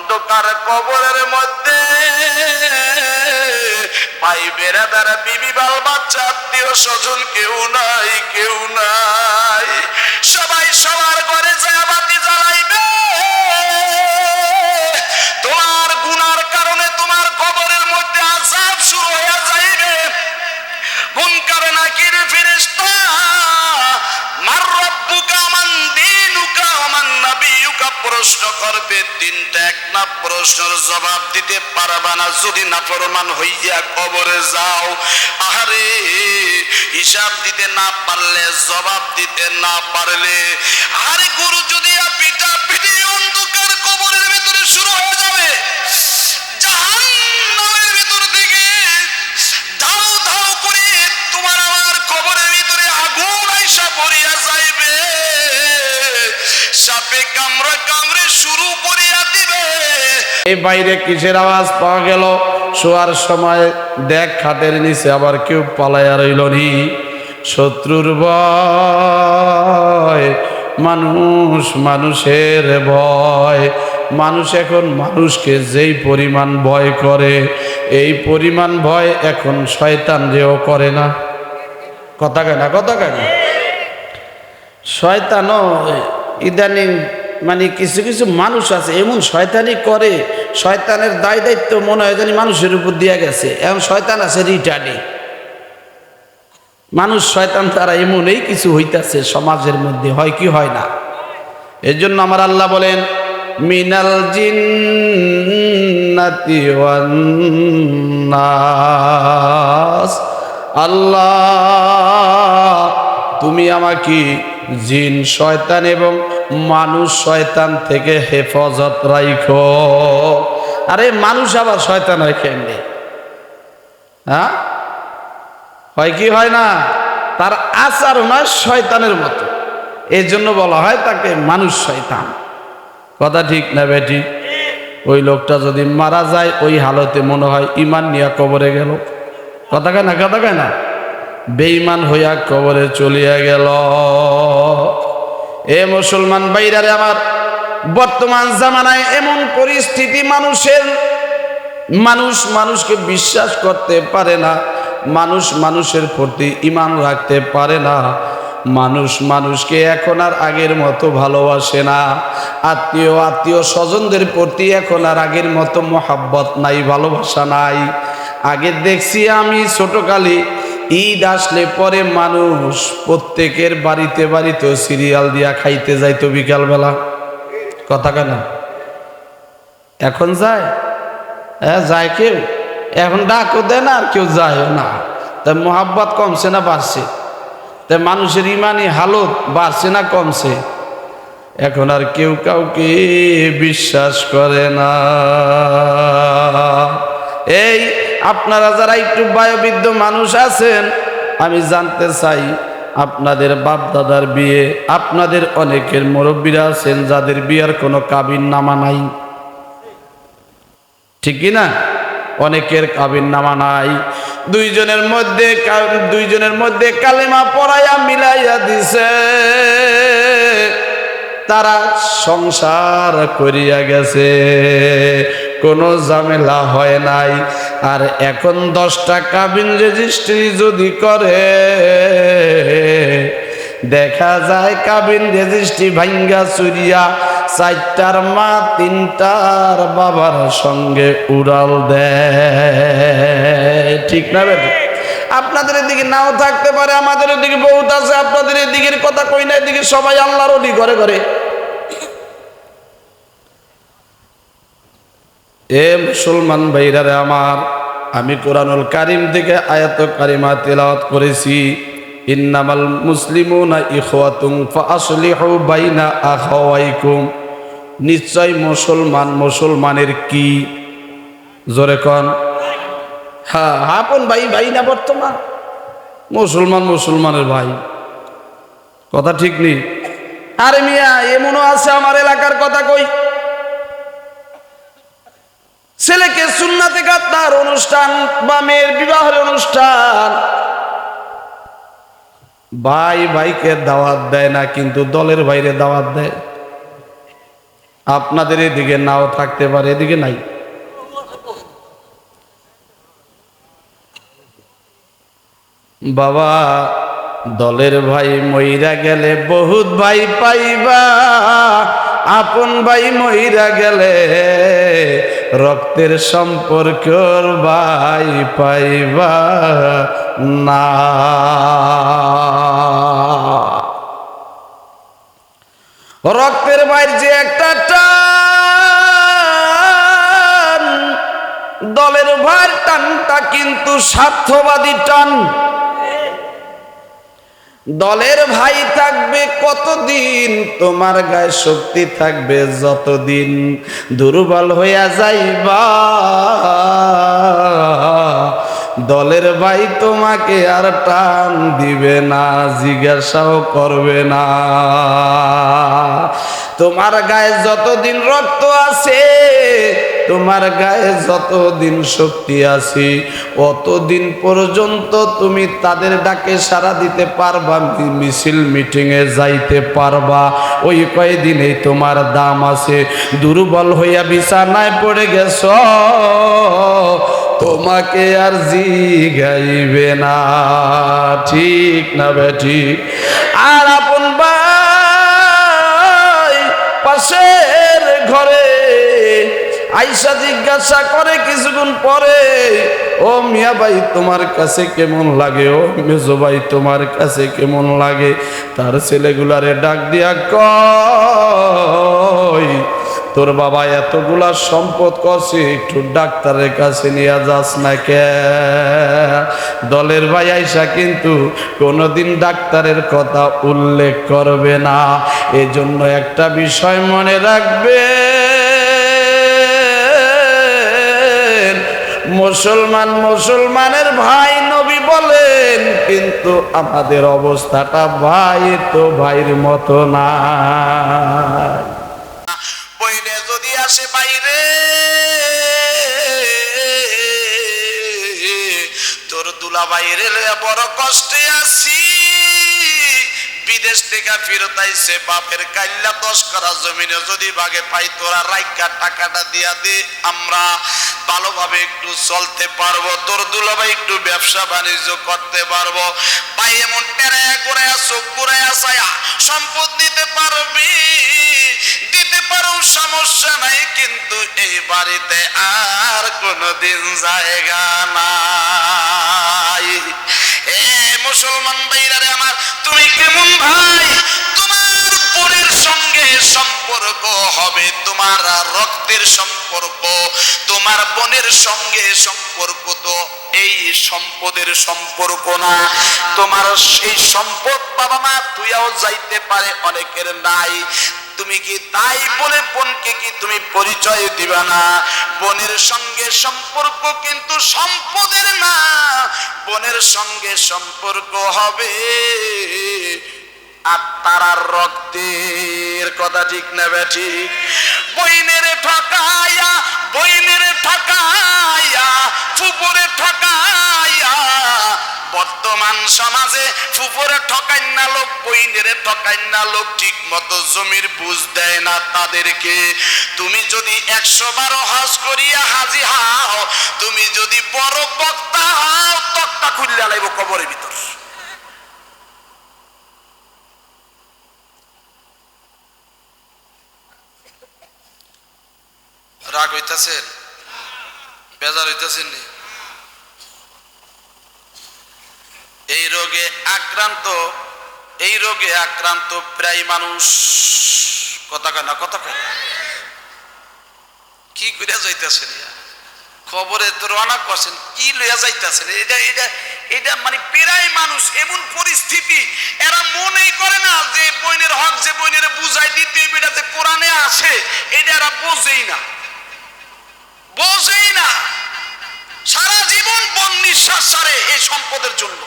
অন্ধকার কবরের মধ্যে ভাই বেরাদার, বিবি, বাল বাচ্চা, আত্মীয় স্বজন কেউ নাই, কেউ নাই। সবাই সবার ঘরে যায় বাতি জ্বালাইবে। তোমার গুনার কারণে তোমার কবরের মধ্যে আযাব শুরু হয়ে যাইবে। মুনকার নাকির ফেরেশতা মার রব্বুকা মান দীনুকা মান নাবিয়ুকা প্রশ্ন করবে। তিনটা এক না প্রশ্নের জবাব দিতে পারবা না যদি নাফরমান হইয়া কবরে যাও। আরে হিসাব দিতে না পারলে, জবাব দিতে না পারলে, আরে গুরু যদি পিটা পিটি অন্ধকার কবরের ভিতরে শুরু হয়ে যাবে। জাহান্নামের ভিতর থেকে ধাউ ধাউ করে তোমার আমার কবরের ভিতরে আগুন আইসা পড়িয়া যাইবে। সাপে কামড়ে কামড়ে শুরু করিয়া দিবে। এই বাইরে কিসের আওয়াজ পাওয়া গেল? শোয়ার সময় দেখ খাটের নিচে আবার কেউ পালাইয়া রইল নি। শত্রুর ভয়, মানুষ মানুষের ভয়। মানুষ এখন মানুষকে যেই পরিমাণ ভয় করে, এই পরিমাণ ভয় এখন শয়তান যেও করে না। কথা কেন, কথা কেন? শয়তানও ইদানিং মানে কিছু কিছু মানুষ আছে এমন শয়তানি করে, শয়তানের দায় দায়িত্ব মনে হয় জানি মানুষের উপর দিয়া গেছে। এখন শয়তান আছে রিটার্নি। মানুষ শয়তান তারা এমনই কিছু হইতাছে সমাজের মধ্যে, হয় কি হয় না? এর জন্য আমার আল্লাহ বলেন মিনাল জিন্নাতি ওয়ান নাস। আল্লাহ তুমি আমাকে জিন শয়তান এবং মানুষ শয়তান থেকে হেফাজত রাখো। আরে মানুষ আবার শয়তান হয় কেমনে? হ্যাঁ, হয় কি হয় না? তার আচরণ হয় শয়তানের মতো, এই জন্য বলা হয় তাকে মানুষ শয়তান। কথা ঠিক না বেটি? ওই লোকটা যদি মারা যায় ওই হালতে মনে হয় ইমান নিয়ে কবরে গেল। কথা কেনা, কথা কেনা? বেঈমান হইয়া কবরে চলিয়া গেল। এ মুসলমান ভাইরারে আমার, বর্তমান জামানায় এমন পরিস্থিতি মানুষের, মানুষ মানুষকে বিশ্বাস করতে পারে না, মানুষ মানুষের প্রতি ঈমান রাখতে পারে না, মানুষ মানুষকে এখন আর আগের মতো ভালোবাসে না, আত্মীয় স্বজনদের প্রতি এখন আর আগের মতো মহাব্বত নাই, ভালোবাসা নাই। আগে দেখছি আমি ছোটকালে ঈদ আসলে পরে মানুষ প্রত্যেকের বাড়িতে বাড়িতে সিরিয়াল দিয়া খাইতে যাইতো বিকালবেলা। কথা কেন? এখন যায়? হ্যাঁ যায় কেউ? এখন ডাকও দেয় না আর কেউ যায়ও না। তা মোহাব্বত কমছে না বাড়ছে? তা মানুষের ইমানি হালত বাড়ছে না কমছে? এখন আর কেউ কাউকে বিশ্বাস করে না। এই আপনারা যারা একটু বয়োবৃদ্ধ মানুষ আছেন, আমি জানতে চাই আপনাদের বাপ দাদার বিয়ে, আপনাদের অনেকের মুরব্বীরা আছেন যাদের বিয়ের কোনো কাবিন নামা নাই, ঠিক কি না? অনেকের কাবিন নামা নাই। দুইজনের মধ্যে কালেমা পড়াইয়া মিলাইয়া দিছে, তারা সংসার করিয়া গেছে, কোনো ঝামেলা হয় নাই। আর এখন 10টা কাবিন রেজিস্ট্রি যদি করে, দেখা যায় কাবিন রেজিস্ট্রি ভাঙ্গা চুরিয়া 4টার মা 3টার বাবার সঙ্গে উড়াল দেয়, ঠিক না বেটা? আপনাদের এদিকে নাও থাকতে পারে, আমাদের এদিকে বহুত আছে। আপনাদের এদিকের কথা কই না, এদিকে সবাই আল্লাহর ওলি ঘরে ঘরে। এ মুসলমান ভাইরারে আমার, আমি কোরআনুল কারীম থেকে আয়াত কারিমা তেলাওয়াত করেছি, ইন্নামাল মুসলিমুনা ইখওয়াতুন ফাআসলিহু বাইনা আখাওয়াইকুম। নিশ্চয় মুসলমান মুসলমানের কি? জোরে কোন। হ্যাঁ, আপন ভাই ভাই না, বর্তমান মুসলমান মুসলমানের ভাই। কথা ঠিক নেই? আরে মিয়া, এমনও আছে আমার এলাকার কথা কই, ছেলেকে সুন্নাতে খাতনার অনুষ্ঠান বা মেয়ের বিবাহের অনুষ্ঠান, ভাই ভাইকে দাওয়াত দেয় না কিন্তু দলের বাইরে দাওয়াত দেয়। আপনাদের এদিকে নাও থাকতে পারে, এদিকে নাই। বাবা, দলের ভাই মইরা গেলে বহুত ভাই পাইবা, আপন ভাই মইরা গেলে রক্তের সম্পর্কের ভাই পাইবা না। রক্তের ভাইয়ের যে একটা টান, দলের ভাইয়ের টানটা কিন্তু স্বার্থবাদী টান। দলের ভাই থাকবে কতদিন, তোমার গায়ে শক্তি থাকবে যতদিন, দুর্বল হইয়া যাইবা দলের ভাই তোমাকে আর টান দিবে না, জিজ্ঞাসাও করবে না। তোমার গায়ে যতদিন রক্ত আছে, তোমার গায়ে যতদিন শক্তি আছে, অতদিন পর্যন্ত তুমি তাদের ডাকে সাড়া দিতে পারবা, মিছিল মিটিংয়ে যাইতে পারবা। ওই কয়দিনেই তোমার দাম আছে। দুর্বল হইয়া বিছানায় পড়ে গেছ, তোমাকে আর জিগাইবে না। ঠিক না বেঠিক? আর আপন ভাই পাশের ঘরে আইসা জিজ্ঞাসা করে কিছুক্ষণ পরে, ও মিয়া ভাই তোমার কাছে কেমন লাগে, ও মেজো ভাই তোমার কাছে কেমন লাগে? তার ছেলেগুলারে ডাক দিয়া কয়, তোর বাবা এতগুলা সম্পদ করছে, একটু ডাক্তারের কাছে নিয়ে যাস না কে? দলের ভাই আইসা কিন্তু কোনোদিন ডাক্তারের কথা উল্লেখ করবে না। এজন্য একটা বিষয় মনে রাখবে, মুসলমান মুসলমানের ভাই নবী বলেন, কিন্তু আমাদের অবস্থাটা ভাই তো ভাইয়ের মতো না। বইনে যদি আসে বাইরে, তোর দুলা বাইরে বড় কষ্টে আছি, বিদেশ থেকে ফেরত আইছে, বাপের কাইল্লা 10 কাঠা জমিনে যদি ভাগে পাই, তোরা রাইকা টাকাটা দিয়া দে, আমরা ভালোভাবে একটু চলতে পারবো, তোর দুলাভাই একটু ব্যবসা বাণিজ্য করতে পারবো। ভাই এমন টেরে করে চোখ ঘুরে আসায়া সম্পদ দিতে পারবি, দিতে পারো, সমস্যা নাই, কিন্তু এই বাড়িতে আর কোনোদিন জায়গা নাই। এ মুসলমান ভাইরা রে আমার, তুমি কেমন ভাই? তোমার বোনের সঙ্গে সম্পর্ক হবে, তোমার রক্তের সম্পর্ক, তোমার বোনের সঙ্গে সম্পর্ক তো এই সম্পদের সম্পর্ক না। তোমার সেই সম্পদ বাবা মা তুইয়াও যাইতে পারে, অনেকের নাই। তুমি কি তাই বলে বোনকে কি তুমি পরিচয় দিবা না? বোনের সঙ্গে সম্পর্ক কিন্তু সম্পদের না, বোনের সঙ্গে সম্পর্ক হবে আত্মার রক্তের। কথা ঠিক না বেঠিক? বইনের ঠকাইয়া, বইনের ঠকাইয়া, ফুপুরে ঠকাইয়া, বর্তমান সমাজে ফুপুরে ঠকাই না লোক, বইনের ঠকাই না লোক, ঠিক মতো জমির বুঝ দেয় না তাদেরকে। তুমি যদি 112 হজ করিয়া হাজি হও, তুমি যদি বড় বক্তা হও, তক্তা খুললে লাইব কবরের ভিতর। রাগ হইতাছেন? বেজার হইতাছেন? এই রোগে আক্রান্ত, এই রোগে আক্রান্ত প্রায় মানুষ। কথা কয় না? কথা কয় কি করিয়া যাইতেছেন? খবরে তো রওনা করছেন, কি লইয়া যাইতেছেন? এটা এটা এটা মানে প্রায় মানুষ এমন পরিস্থিতি, এরা মনেই করে না যে বইনের হক, যে বইনের বুঝাই দিতে এটা যে কোরআনে আছে, এটা এরা বোঝেই না, বোঝেই না। সারা জীবন বন নিঃশ্বাস ছাড়ে এই সম্পদের জন্য।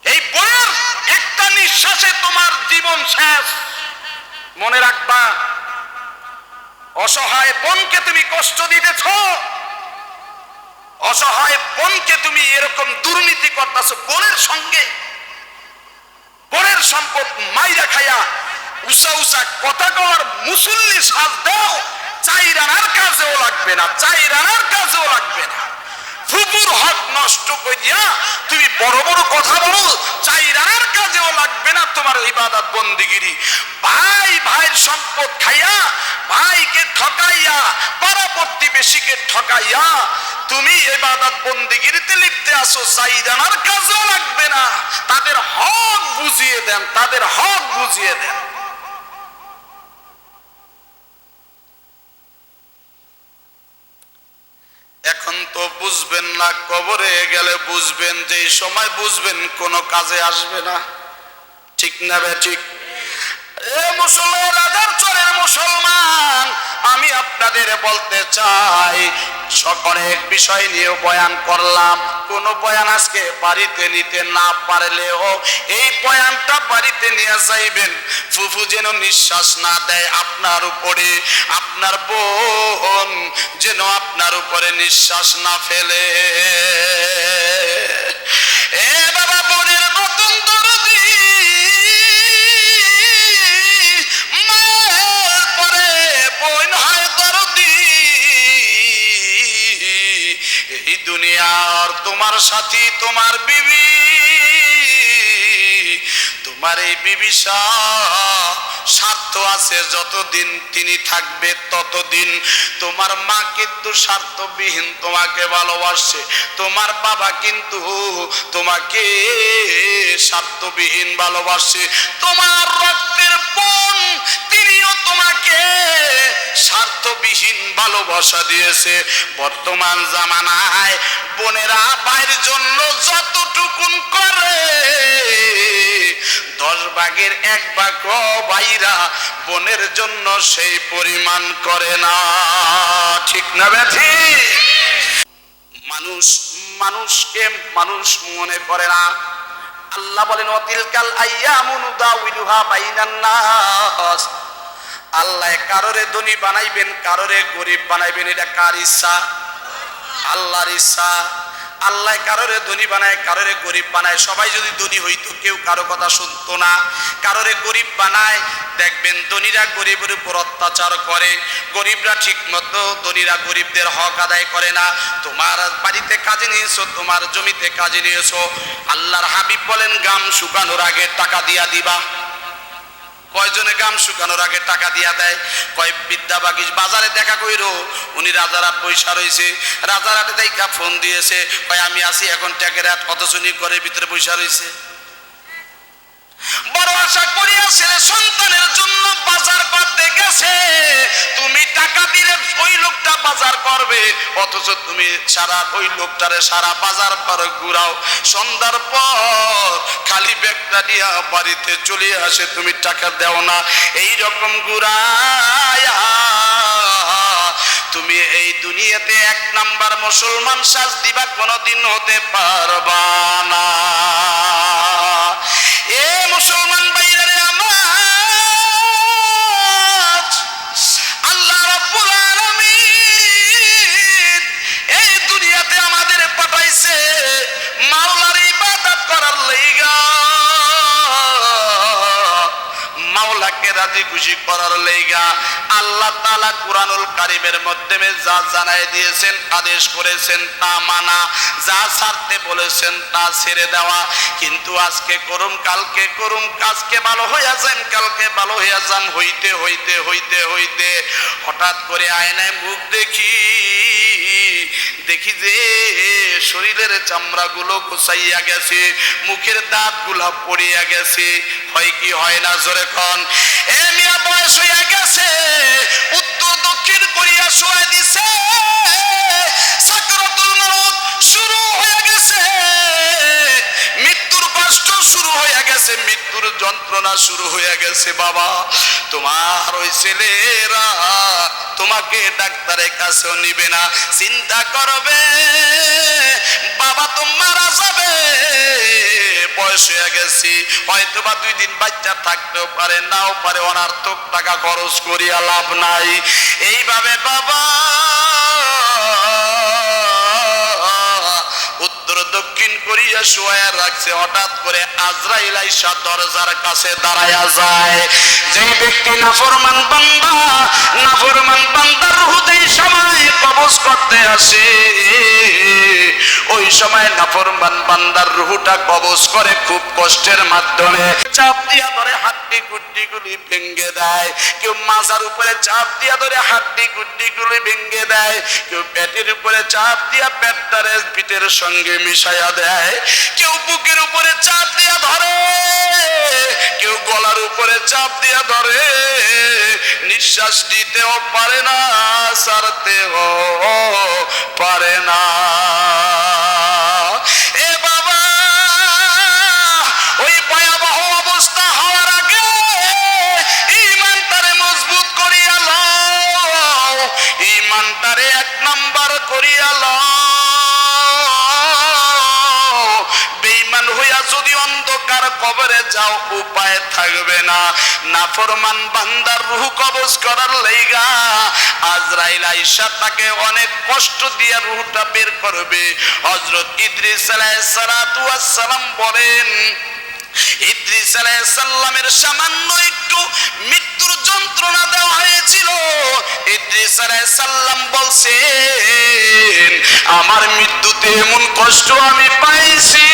এই বইয়ের একটা নিঃশ্বাসে তোমার জীবন শেষ। মনে রাখবা, অসহায় বোনকে তুমি কষ্ট দিতেছ, অসহায় বোনকে তুমি এরকম দুর্নীতি করতেছ, বোনের সঙ্গে বোনের সম্পদ মাইরা খাইয়া উষা উষা কথা কর মুসল্লি সাজ দাও, চাইরানার কাজেও লাগবে না, চাইরানার কাজেও লাগবে না। ফুপুর হক নষ্ট করিয়া তুমি বড় বড় কথা বলো, চাইরানার কাজেও লাগবে না তোমার ইবাদত বন্দিগিরি। ভাই ভাইয়ের সম্পদ খাইয়া, ভাইকে ঠকাইয়া, পাড়া প্রতিবেশীকে ঠকাইয়া তুমি ইবাদত বন্দিগিরিতে লিপ্তে আসো, চাইরানার কাজেও লাগবে না। তাদের হক বুঝিয়ে দেন, তাদের হক বুঝিয়ে দেন। এখন তো বুঝবেন না, কবরে গেলে বুঝবেন, যে সময় বুঝবেন কোনো কাজে আসবে না। ঠিক না বে ঠিক? এ মুসলমান, রাজার চরের মুসলমান, আমি আপনাদের বলতে চাই, অনেক বিষয় নিয়ে বয়ান করলাম। কোন বয়ান আজকে বাড়িতে নিতে না পারলেও এই বয়ানটা বাড়িতে নিয়ে যাইবেন। ফুফু যেন নিঃশ্বাস না দেয় আপনার উপরে, আপনার বোন যেন আপনার উপরে নিঃশ্বাস না ফেলে। এ বাবা, বোনের নতুন দরদি, মায়ের পরে বোন হয় দরদি। এই দুনিয়ার তোমার সাথী, তোমার বিবি, তোমার এই বিবি স্বার্থ আছে, যতদিন তিনি থাকবে ততদিন। তোমার মা কিন্তু স্বার্থবিহীন তোমাকে ভালোবাসে, তোমার বাবা কিন্তু তোমাকে স্বার্থবিহীন ভালোবাসে। তোমার রক্তের বোন, তিনিও তোমাকে স্বার্থবিহীন ভালোবাসা দিয়েছে। বর্তমান জামানায় বোনেরা ভাইয়ের জন্য যতটুকুন করে, 10 ভাগের 1 ভাগ ভাইরা বোনের জন্য সেই পরিমাণ করে না। ঠিক না বেঠি? মানুষকে মানুষ মনে করে না। আল্লাহ বলেন, ওয়াতিলকাল আইয়ামু নুদাউলুহা বাইনান নাস। আল্লাহ কারোরে ধনী বানাইবেন, কারোরে গরিব বানাইবেন, এটা কার ইচ্ছা? আল্লাহর ইচ্ছা। আল্লাহ কারোরে ধনী বানায়, কারোরে গরিব বানায়। সবাই যদি ধনী হইতো কেউ কারো কথা শুনতো না। কারোরে গরিব বানায়, দেখবেন ধনীরা গরিবের উপর অত্যাচার করে, গরিবরা ঠিক মতো ধনীরা গরিবদের হক আদায় করে না। তোমার বাড়িতে কাজে নিয়েছো, তোমার জমিতে কাজে নিয়েছো, আল্লাহর হাবিব বলেন গাম শুকানোর আগে টাকা দিয়া দিবা। কয়জনে গাম শুকানোর আগে টাকা দিয়া দেয়? কয় বিদ্যা বাগিস বাজারে দেখা কইরো, উনি রাজারহাট বৈশা রয়েছে, রাজারহাটে দেখা ফোন দিয়েছে, কয় আমি আসি এখন ট্যাকের হাট, অথচ উনি ঘরের ভিতরে বৈশা রয়েছে। বড় আশা করিয়া ছেলে সন্তানের জন্য বাজার করতে গেছে, তুমি টাকা দিলে ওই লোকটা বাজার করবে, অথচ তুমি সারা ওই লোকটারে সারা বাজার পর ঘুরাও, সন্ধ্যার পর খালি ব্যাগটা নিয়ে বাড়িতে চলে আসে, তুমি টাকা দাও না। এই রকম ঘুরায়া তুমি এই দুনিয়াতে 1 নাম্বার মুসলমান সাজ দিবা কোনদিন হতে পারবা না। এ মুসলমান ভাইরা আমার, আল্লাহ রাব্বুল আলামিন এই দুনিয়াতে আমাদের পাঠাইছে মাওলার ইবাদত করার লাইগা, মাওলাকে রাজি খুশি করার লাইগা। আল্লাহ তাআলা কুরআনুল কারীমের মাধ্যমে যা জানাই দিয়েছেন, আদেশ করেছেন তা মানা, যা ছাড়তে বলেছেন তা ছেড়ে দেওয়া। কিন্তু আজকে করুম, কালকে করুম, আজকে ভালো হইয়া যান, কালকে ভালো হইয়া যান, হইতে হইতে হইতে হইতে হঠাৎ করে আয়নায় মুখ দেখি যে শরীরের চামড়াগুলো কুচাইয়া গেছে, মুখের দাঁতগুলা পড়িয়া গেছে। হয় কি হয় না? জোরে কোন। এ মিয়া, বয়স হইয়া গেছে, উত্তর দক্ষিণ করিয়া শোয়া দিছে, সাকরাতুল মউত শুরু হয়ে গেছে, মৃত্যুর কষ্ট শুরু হয়ে গেছে, মৃত্যুর যন্ত্রণা শুরু হয়ে গেছে। বাবা, তোমার ওই ছেলেরা তোমাকে ডাক্তারের কাছেও নিবে না, চিন্তা করবে বাবা তো মারা যাবে, বয়স হয়ে গেছি, হয়তো বা 2 দিন বাচ্চা থাকতেও পারে, নাও পারে, অনার্থক টাকা খরচ করিয়া লাভ নাই। এইভাবে বাবা উত্তর দক্ষিণ করিয়া শুয়ে রাখছে। হঠাৎ করে আজরাইল আইসা দরজার কাছে দাঁড়ায়া যায়। যেই ব্যক্তি নাফরমান বান্দার রূহতেই সময় কবজ করতে আসে, ওই সময় নাফরমান বান্দার রূহটা কবজ করে খুব কষ্টের মাধ্যমে। চাপ দিয়া ধরে হাড্ডি গুড্ডি গুলি ভেঙে দেয়, কেউ মাজার উপরে চাপ দিয়া ধরে হাড্ডি গুড্ডি গুলি ভেঙে দেয়, কেউ পেটের উপরে চাপ দিয়া পেটটারে পিঠের সঙ্গে মিশাইয়া দেয়, কেউ বুকের উপরে চাপ দিয়া ধরে, কেউ গলার উপরে চাপ দিয়া ধরে। নিঃশ্বাস নিতেও পারে না, ছাড়তেও পারে না। এ বাবা, ওই ভয়াবহ অবস্থা হওয়ার আগে ঈমানটারে মজবুত করিয়া লও, ঈমানটারে 1 নাম্বার করিয়া লও। বেঈমান হইয়া যদি অন্ধকার কবরে যাও, উপায় থাকবে না। নাফরমান বান্দার রূহ কবজ করার লাইগা আজরাইল আইসা তাকে অনেক কষ্ট দিয়ে রূহটা বের করবে। হযরত ইদ্রিস আলাইহিস সালাতু ওয়াস সালাম বলেন, ইদ্রিস আলাইহিস সালামের সামান্য একটু মৃত্যুর যন্ত্রণা দেওয়া হয়েছিল। ইদ্রিস আলাইহিস সালাম বলছেন, আমার মৃত্যুতে এমন কষ্ট আমি পাইছি,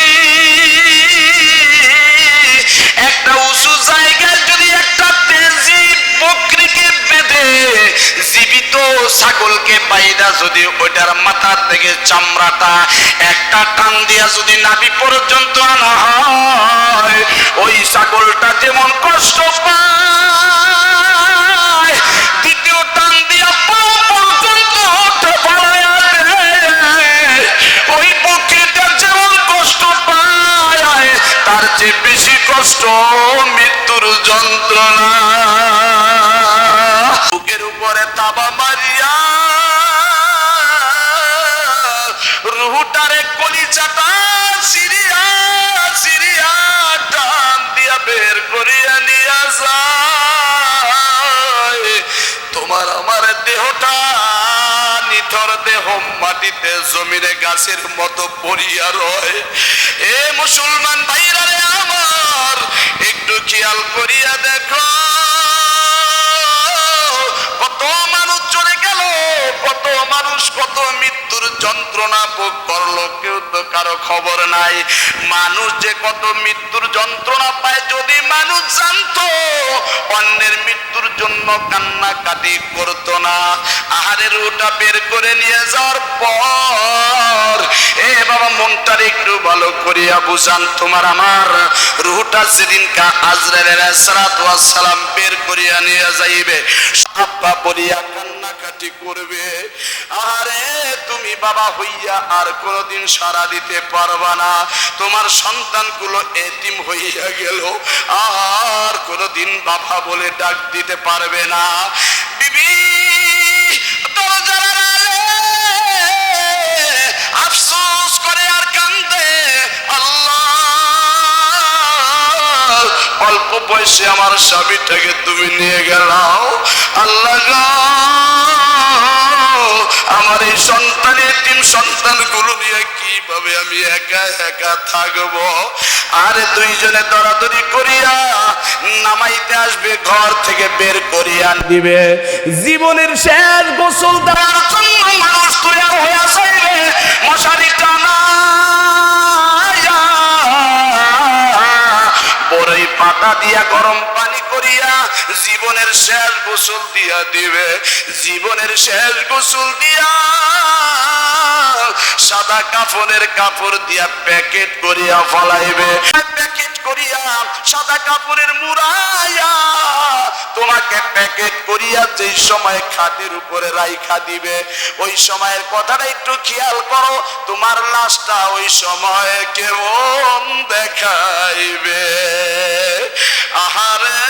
একটা উঁচু জায়গায় যদি একটা তেজি বকরিকে বেঁধে জীবিত ছাগলকে বাইদা যদি ওইটার মাথা থেকে চামড়াটা একটা টান দিয়া যদি নাভি পর্যন্ত আনা হয়, ওই ছাগলটা যেমন কষ্ট পায়, দ্বিতীয় টান দিয়া পা পর্যন্ত বাড়াইয়া দেয়, ওই বকরিটা যেমন কষ্ট পায়, তার চেয়ে বেশি কষ্ট মৃত্যুর যন্ত্রণা। বুকের উপরে তাবা মারিয়া রুহুটারে কলিজাটা সিরিয়া সিরিয়া টান দিয়া বের করিয়া নিয়া যায়। তোমার আমার দেহটা নিথর দেহ মাটিতে জমিনে গাছের মতো পড়িয়া রয়। এ মুসলমান ভাইরা রে আমার, একটু খেয়াল করিয়া দেখো, কত মানুষ চলে গেল, কত মানুষ কত মৃত্যুর যন্ত্রণা ভোগ করলো, কেউ তো কারো খবর নাই। মানুষ যে কত মৃত্যুর যন্ত্রণা পায়, যদি মানুষ জানতো, অন্যের মৃত্যুর জন্য কান্নাকাটি করতো না। আহারের রুহটা বের করে নিয়ে যাওয়ার পর, এ বাবা মনটার একটু ভালো করিয়া বুঝান, তোমার আমার রুহটা যেদিনকা আজরাইল আলাইহিস সালাতু ওয়াস সালাম বের করিয়া নিয়ে যাইবে, আব্বা বলিয়া কান্নাকাটি করবে। আরে তুমি বাবা হইয়া আর কোনদিন সারা দিতে পারবা না, তোমার সন্তানগুলো এতিম হইয়া গেল, আর কোনদিন বাবা বলে ডাক দিতে পারবে না। বিবি দরজার আড়ালে আফসোস করে আর কান্দে, আল্লাহ, অল্প বয়সে আমার স্বামীটাকে তুমি নিয়ে গেলাও, আল্লাহ গো, আমার এই সন্তান এতিম সন্তানগুলো নিয়ে কিভাবে আমি একা একা থাকবো। আর দুইজনে দরাদরি করিয়া নামাইতে আসবে, ঘর থেকে বের করিয়া দিবে। জীবনের শেষ গোসল দেওয়ার জন্য মানুষ তৈরি হয়ে যাইবে, মশারি টানা বড়ই পাতা দিয়া গরম পানি করিয়া জীবনের শেষ গোসল দিয়া দিবে। জীবনের শেষ গোসল দিয়া সাদা কাফনের কাপড় দিয়া প্যাকেট করিয়া ফলাইবে, প্যাকেট করিয়া সাদা কাপড়ের মুড়াইয়া তোমাকে প্যাকেট করিয়া যেই সময় খাটের উপরে রাইখা দিবে, ওই সময়ের কথাটা একটু খেয়াল করো, তোমার লাশটা ওই সময় কেমন দেখাইবে। আহারে,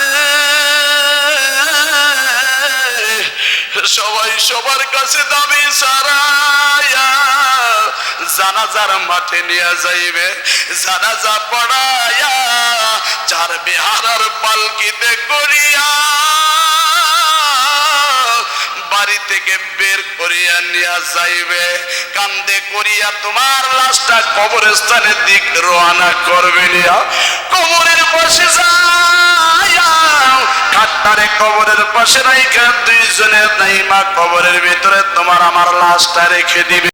সবাই সবার কাছে দাবি সারাইয়া জানাজার মাঠে নিয়ে যাইবে, জানাজা পড়াইয়া চার বিহারার পালকিতে করিয়া বাড়ি থেকে বের করিয়া নিয়ে যাইবে, কান্দে করিয়া তোমার লাশটা কবরস্থানের দিক রওনা করবে নিয়া কবরের পাশে যাইয়া খাটটারে কবরের পাশে রাইখা দুইজনে নাইমা কবরের ভিতরে তোমার আমার লাশটা রেখে দিবে।